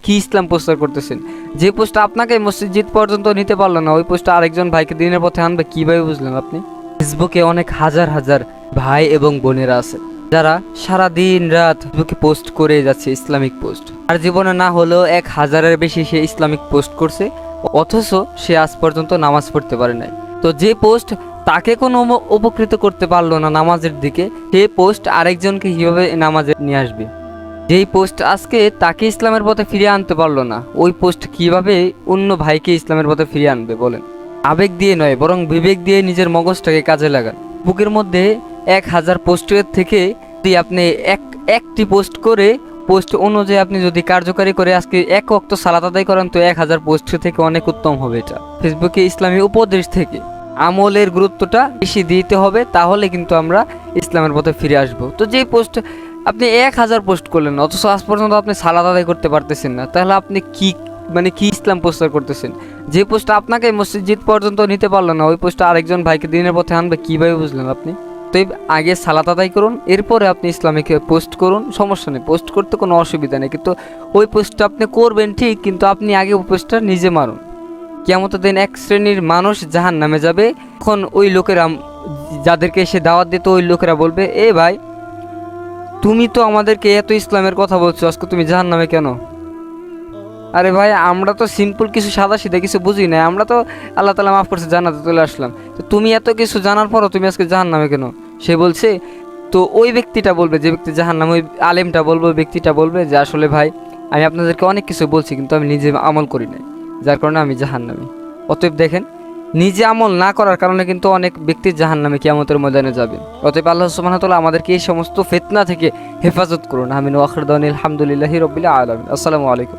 কি ইসলাম প্রচার করতেছেন? যে পোস্ট আপনাকে মসজিদ পর্যন্ত নিতে পারলো না, ওই পোস্ট আরেকজন ভাইকে দিনের পথে আনবে কিভাবে, বুঝলেন আপনি? ফেসবুকে অনেক হাজার হাজার ভাই এবং বোনেরা আছে যারা সারা দিন রাত ফেসবুকে পোস্ট করে যাচ্ছে ইসলামিক পোস্ট। আর জীবনে না হলেও 1000-এর বেশি সে ইসলামিক পোস্ট করছে, অথচ সে আজ পর্যন্ত নামাজ পড়তে পারে নাই। তো যে পোস্ট তাকে কোনো উপকৃত করতে পারলো না নামাজের দিকে, সে পোস্ট আরেকজনকে কিভাবে নামাজে নিয়ে আসবে? যেই পোস্ট আজকে তাকে ইসলামের পথে ফিরিয়ে আনতে পারলো না, ওই পোস্ট কিভাবে অন্য ভাইকে ইসলামের পথে ফিরিয়ে আনবে বলেন? আবেগ দিয়ে নয়, বরং বিবেক দিয়ে নিজের মগজটাকে কাজে লাগান। বুকের মধ্যে 1000 পোস্টের থেকে যদি আপনি একটি পোস্ট করে পোস্ট অনুযায়ী আপনি যদি কার্যকারী করে আজকে 1 ওয়াক্ত সালাত আদায় করেন, তো 1000 পোস্ট থেকে অনেক উত্তম হবে। এটা ফেসবুকে ইসলামী উপদেশ থেকে আমলের গুরুত্বটা বেশি দিতে হবে, তাহলে কিন্তু আমরা ইসলামের পথে ফিরে আসব। তো যে পোস্ট আপনি 1000 পোস্ট করলেন, অথচ আজ পর্যন্ত আপনি সালাত আদায় করতে পারতেছেন না, তাহলে আপনি কি ইসলাম প্রচার করতেছেন? যে পোস্ট আপনাকে মসজিদ পর্যন্ত নিতে পারলো না, ওই পোস্ট আরেকজন ভাইকে দিনের পথে আনবে কিভাবে, বুঝলেন আপনি? তো আগে সালাত আদায় করুন, এরপরে আপনি ইসলামিক পোস্ট করুন, সমস্যা নেই, পোস্ট করতে কোনো অসুবিধা নেই। কিন্তু ওই পোস্টটা আপনি করবেন ঠিক, কিন্তু আপনি আগে ওই পোস্টটা নিজে মারুন। কিয়ামতের দিন এক শ্রেণীর মানুষ জাহান্নামে যাবে। তখন ওই লোকেরা, যাদেরকে এসে দাওয়াত দিত, ওই লোকেরা বলবে, এ ভাই, তুমি তো আমাদেরকে এত ইসলামের কথা বলছো, আজকে তুমি জাহান্নামে কেন? আরে ভাই, আমরা তো সিম্পল কিছু, সাদা সিধা কিছু বুঝি না, আমরা তো আল্লাহ তাআলা মাফ করছে জান্নাতে চলে আসলাম। তো তুমি এত কিছু জানার পরও তুমি আজকে জাহান্নামে কেন? সে বলছে, তো ওই ব্যক্তিটা বলবে, যে ব্যক্তি জাহান্নামে, ওই আলেমটা বলবে, ওই ব্যক্তিটা বলবে যে আসলে ভাই, আমি আপনাদেরকে অনেক কিছু বলছি, কিন্তু আমি নিজে আমল করি নাই, যার কারণে আমি জাহান্নামী। অতএব দেখেন, নিজে আমল না করার কারণে কিন্তু অনেক ব্যক্তি জাহান্নামে কিয়ামতের ময়দানে যাবে। অতএব আল্লাহ সুবহানাহু ওয়া তাআলা আমাদেরকে এই সমস্ত ফিতনা থেকে হেফাজত করুন। আমিন ওয়া আখিরু দাওয়ানা আলহামদুলিল্লাহি রাব্বিল আলামিন। আসসালামু আলাইকুম।